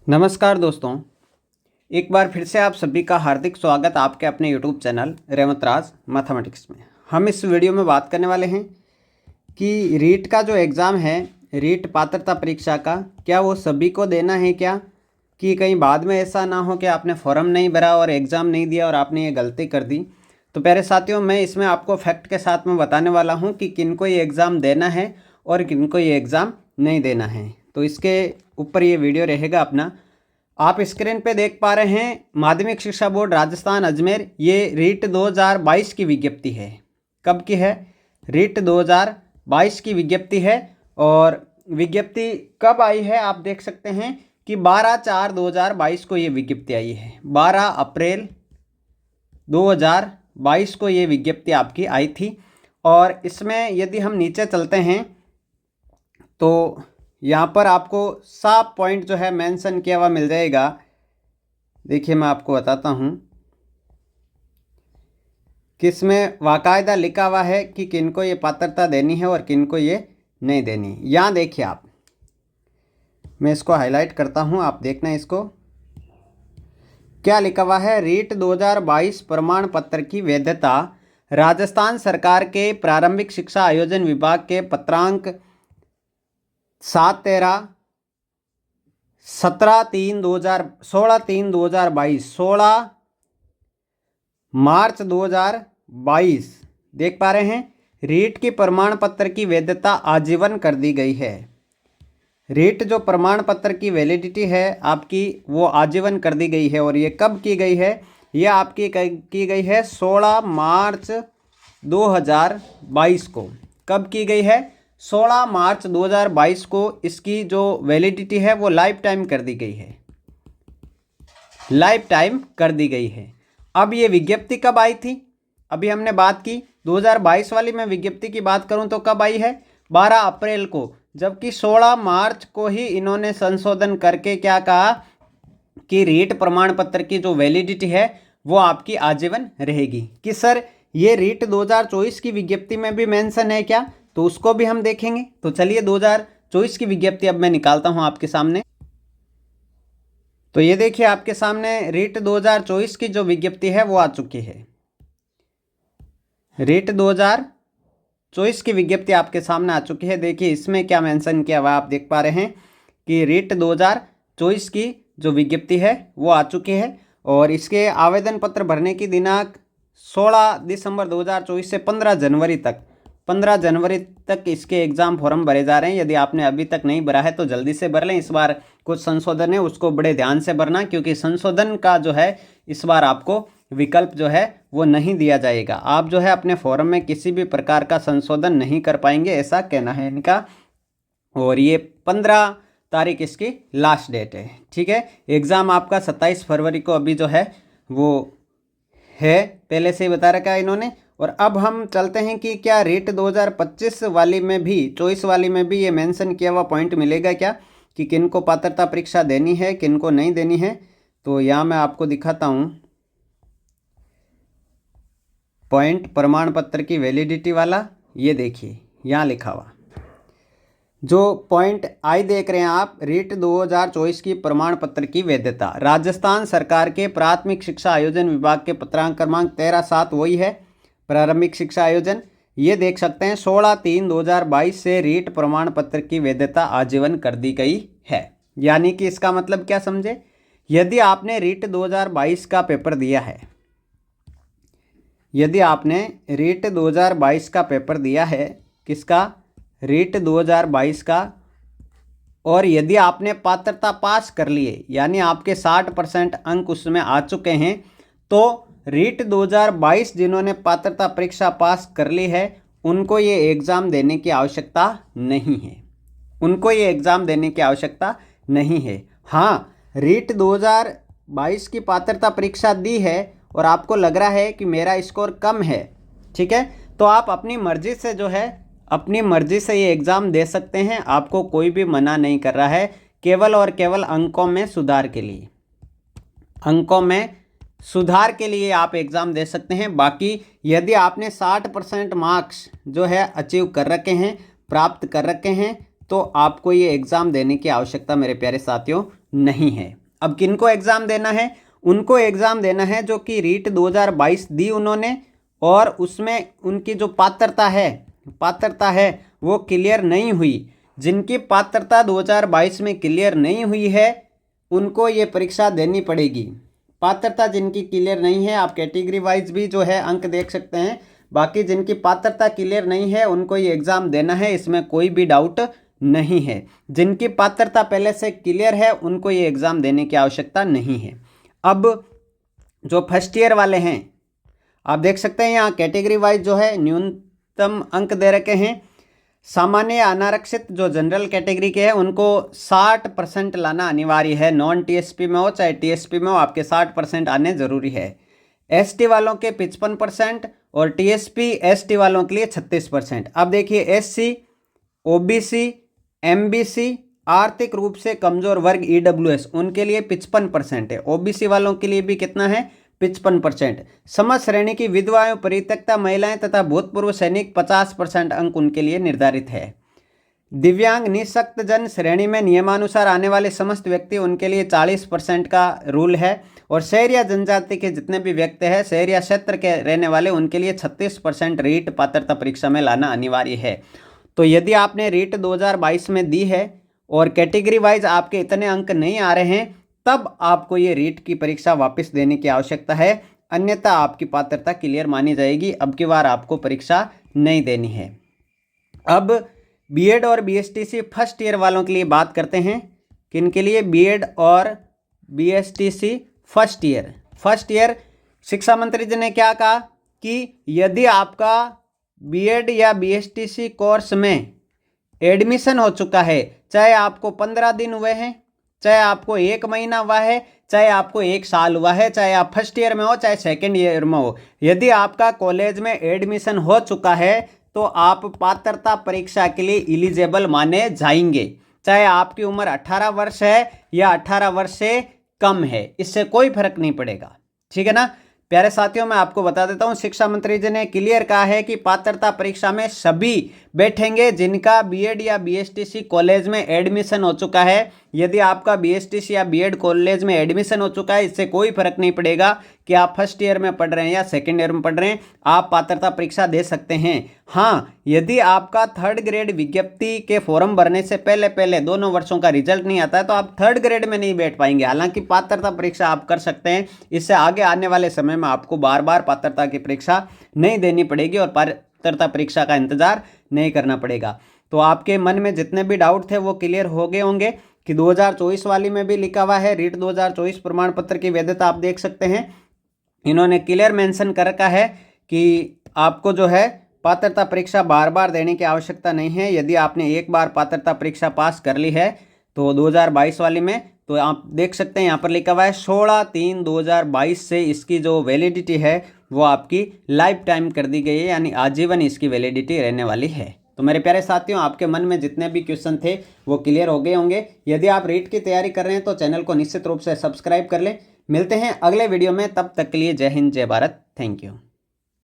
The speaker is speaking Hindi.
नमस्कार दोस्तों, एक बार फिर से आप सभी का हार्दिक स्वागत आपके अपने यूट्यूब चैनल रेवंत राज मैथमेटिक्स में। हम इस वीडियो में बात करने वाले हैं कि रीट का जो एग्ज़ाम है, रीट पात्रता परीक्षा का, क्या वो सभी को देना है क्या, कि कहीं बाद में ऐसा ना हो कि आपने फॉर्म नहीं भरा और एग्ज़ाम नहीं दिया और आपने ये गलती कर दी। तो प्यारे साथियों, मैं इसमें आपको फैक्ट के साथ में बताने वाला हूँ कि किनको ये एग्ज़ाम देना है और किनको ये एग्ज़ाम नहीं देना है। तो इसके ऊपर ये वीडियो रहेगा अपना। आप स्क्रीन पे देख पा रहे हैं माध्यमिक शिक्षा बोर्ड राजस्थान अजमेर, ये रीट 2022 की विज्ञप्ति है। कब की है? रीट 2022 की विज्ञप्ति है। और विज्ञप्ति कब आई है आप देख सकते हैं कि 12/4/2022 को ये विज्ञप्ति आई है। 12 अप्रैल 2022 को ये विज्ञप्ति आपकी आई थी। और इसमें यदि हम नीचे चलते हैं तो यहाँ पर आपको साफ पॉइंट जो है मेंशन किया हुआ मिल जाएगा। देखिए, मैं आपको बताता हूँ कि इसमें बाकायदा लिखा हुआ है कि किनको ये पात्रता देनी है और किनको ये नहीं देनी। यहाँ देखिए आप, मैं इसको हाईलाइट करता हूँ, आप देखना इसको क्या लिखा हुआ है। रीट 2022 प्रमाण पत्र की वैधता राजस्थान सरकार के प्रारंभिक शिक्षा आयोजन विभाग के पत्रांक 7/13 16/3/2022 16 मार्च 2022 देख पा रहे हैं। रीट की प्रमाण पत्र की वैधता आजीवन कर दी गई है। रीट जो प्रमाण पत्र की वैलिडिटी है आपकी, वो आजीवन कर दी गई है। और ये कब की गई है? ये आपकी की गई है 16 मार्च 2022 को। कब की गई है? 16 मार्च 2022 को इसकी जो वैलिडिटी है वो लाइफ टाइम कर दी गई है। लाइफ टाइम कर दी गई है। अब ये विज्ञप्ति कब आई थी? अभी हमने बात की 2022 वाली। मैं विज्ञप्ति की बात करूं तो कब आई है? 12 अप्रैल को। जबकि 16 मार्च को ही इन्होंने संशोधन करके क्या कहा कि रीट प्रमाण पत्र की जो वैलिडिटी है वो आपकी आजीवन रहेगी। कि सर ये रीट 2024 की विज्ञप्ति में भी मेंशन है क्या? तो उसको भी हम देखेंगे। तो चलिए 2024 की विज्ञप्ति अब मैं निकालता हूं आपके सामने। तो ये देखिए आपके सामने रीट 2024 की जो विज्ञप्ति है वो आ चुकी है। रीट 2024 की विज्ञप्ति आपके सामने आ चुकी है। देखिए इसमें क्या मेंशन किया हुआ आप देख पा रहे हैं कि रीट 2024 की जो विज्ञप्ति है वो आ चुकी है। और इसके आवेदन पत्र भरने की दिनांक 16 दिसंबर 2024 से 15 जनवरी तक इसके एग्ज़ाम फॉर्म भरे जा रहे हैं। यदि आपने अभी तक नहीं भरा है तो जल्दी से भर लें। इस बार कुछ संशोधन है, उसको बड़े ध्यान से भरना, क्योंकि संशोधन का जो है इस बार आपको विकल्प जो है वो नहीं दिया जाएगा। आप जो है अपने फॉर्म में किसी भी प्रकार का संशोधन नहीं कर पाएंगे, ऐसा कहना है इनका। और ये 15 तारीख इसकी लास्ट डेट है। ठीक है, एग्ज़ाम आपका 27 फरवरी को अभी जो है वो है, पहले से ही बता रखा है इन्होंने। और अब हम चलते हैं कि क्या रीट 2025 वाली में भी, 24 वाली में भी ये मेंशन किया हुआ पॉइंट मिलेगा क्या कि किनको पात्रता परीक्षा देनी है, किनको नहीं देनी है। तो यहाँ मैं आपको दिखाता हूँ पॉइंट प्रमाण पत्र की वैलिडिटी वाला। ये देखिए यहाँ लिखा हुआ जो पॉइंट आई देख रहे हैं आप, रीट 2024 की प्रमाण पत्र की वैधता राजस्थान सरकार के प्राथमिक शिक्षा आयोजन विभाग के पत्रांक क्रमांक 13/7 वही है, प्रारंभिक शिक्षा आयोजन। ये देख सकते हैं 16/3/2022 से रीट प्रमाण पत्र की वैधता आजीवन कर दी गई है। यानी कि इसका मतलब क्या समझे? यदि आपने रीट 2022 का पेपर दिया है, यदि आपने रीट 2022 का पेपर दिया है, किसका? रीट 2022 का, और यदि आपने पात्रता पास कर लिए, यानी आपके 60% अंक उसमें आ चुके हैं, तो रीट 2022 जिन्होंने पात्रता परीक्षा पास कर ली है उनको ये एग्ज़ाम देने की आवश्यकता नहीं है। उनको ये एग्ज़ाम देने की आवश्यकता नहीं है। हाँ, रीट 2022 की पात्रता परीक्षा दी है और आपको लग रहा है कि मेरा स्कोर कम है, ठीक है, तो आप अपनी मर्जी से जो है, अपनी मर्जी से ये एग्ज़ाम दे सकते हैं। आपको कोई भी मना नहीं कर रहा है, केवल और केवल अंकों में सुधार के लिए, अंकों में सुधार के लिए आप एग्ज़ाम दे सकते हैं। बाकी यदि आपने 60% मार्क्स जो है अचीव कर रखे हैं, प्राप्त कर रखे हैं, तो आपको ये एग्ज़ाम देने की आवश्यकता मेरे प्यारे साथियों नहीं है। अब किनको एग्ज़ाम देना है? उनको एग्ज़ाम देना है जो कि रीट 2022 दी उन्होंने और उसमें उनकी जो पात्रता है वो क्लियर नहीं हुई। जिनकी पात्रता 2022 में क्लियर नहीं हुई है उनको ये परीक्षा देनी पड़ेगी। पात्रता जिनकी क्लियर नहीं है, आप कैटेगरी वाइज भी जो है अंक देख सकते हैं। बाकी जिनकी पात्रता क्लियर नहीं है उनको ये एग्ज़ाम देना है, इसमें कोई भी डाउट नहीं है। जिनकी पात्रता पहले से क्लियर है उनको ये एग्ज़ाम देने की आवश्यकता नहीं है। अब जो फर्स्ट ईयर वाले हैं, आप देख सकते हैं यहाँ कैटेगरी वाइज जो है न्यूनतम अंक दे रखे हैं। सामान्य अनारक्षित जो जनरल कैटेगरी के हैं उनको 60% लाना अनिवार्य है। नॉन टीएसपी में हो चाहे टीएसपी में हो, आपके 60% आने जरूरी है। एसटी वालों के 55% और टीएसपी एसटी वालों के लिए 36%। अब देखिए एससी, ओबीसी, एमबीसी, आर्थिक रूप से कमजोर वर्ग ईडब्ल्यूएस उनके लिए 55% है। ओबीसी वालों के लिए भी कितना है? 55%। समझ श्रेणी की विधवाएं, परित्यक्ता महिलाएं तथा भूतपूर्व सैनिक 50% अंक उनके लिए निर्धारित है। दिव्यांग निःशक्त जन श्रेणी में नियमानुसार आने वाले समस्त व्यक्ति उनके लिए 40% का रूल है। और शहरिया जनजाति के जितने भी व्यक्ति हैं, शहरिया क्षेत्र के रहने वाले, उनके लिए 36% रीट पात्रता परीक्षा में लाना अनिवार्य है। तो यदि आपने रीट 2022 में दी है और कैटेगरी वाइज आपके इतने अंक नहीं आ रहे हैं, तब आपको ये रीट की परीक्षा वापस देने की आवश्यकता है, अन्यथा आपकी पात्रता क्लियर मानी जाएगी। अब की बार आपको परीक्षा नहीं देनी है। अब बीएड और बीएसटीसी फर्स्ट ईयर वालों के लिए बात करते हैं। किनके लिए? बीएड और बीएसटीसी फर्स्ट ईयर। शिक्षा मंत्री जी ने क्या कहा कि यदि आपका बीएड या बीएसटीसी कोर्स में एडमिशन हो चुका है, चाहे आपको 15 दिन हुए हैं, चाहे आपको 1 महीना हुआ है, चाहे आपको 1 साल हुआ है, चाहे आप फर्स्ट ईयर में हो चाहे सेकेंड ईयर में हो, यदि आपका कॉलेज में एडमिशन हो चुका है तो आप पात्रता परीक्षा के लिए एलिजिबल माने जाएंगे। चाहे आपकी उम्र 18 वर्ष है या 18 वर्ष से कम है, इससे कोई फर्क नहीं पड़ेगा। ठीक है ना प्यारे साथियों, मैं आपको बता देता हूं, शिक्षा मंत्री जी ने क्लियर कहा है कि पात्रता परीक्षा में सभी बैठेंगे जिनका बीएड या बीएसटीसी कॉलेज में एडमिशन हो चुका है। यदि आपका बीएसटीसी या बीएड कॉलेज में एडमिशन हो चुका है, इससे कोई फर्क नहीं पड़ेगा कि आप फर्स्ट ईयर में पढ़ रहे हैं या सेकेंड ईयर में पढ़ रहे हैं, आप पात्रता परीक्षा दे सकते हैं। हाँ, यदि आपका 3rd ग्रेड विज्ञप्ति के फॉर्म भरने से पहले दोनों वर्षों का रिजल्ट नहीं आता है तो आप 3rd ग्रेड में नहीं बैठ पाएंगे। हालांकि पात्रता परीक्षा आप कर सकते हैं, इससे आगे आने वाले समय में आपको बार बार पात्रता की परीक्षा नहीं देनी पड़ेगी और पात्रता परीक्षा का इंतजार नहीं करना पड़ेगा। तो आपके मन में जितने भी डाउट थे वो क्लियर हो गए होंगे कि 2024 वाली में भी लिखा हुआ है रीट 2024 प्रमाण पत्र की वैधता आप देख सकते हैं। इन्होंने क्लियर मेंशन कर रखा है कि आपको जो है पात्रता परीक्षा बार बार देने की आवश्यकता नहीं है। यदि आपने एक बार पात्रता परीक्षा पास कर ली है तो 2022 वाली में, तो आप देख सकते हैं यहाँ पर लिखा हुआ है 16/3/2022 से इसकी जो वैलिडिटी है वो आपकी लाइफ टाइम कर दी गई है, यानी आजीवन इसकी वैलिडिटी रहने वाली है। तो मेरे प्यारे साथियों, आपके मन में जितने भी क्वेश्चन थे वो क्लियर हो गए होंगे। यदि आप रीट की तैयारी कर रहे हैं तो चैनल को निश्चित रूप से सब्सक्राइब कर लें। मिलते हैं अगले वीडियो में, तब तक के लिए जय हिंद, जय भारत, थैंक यू।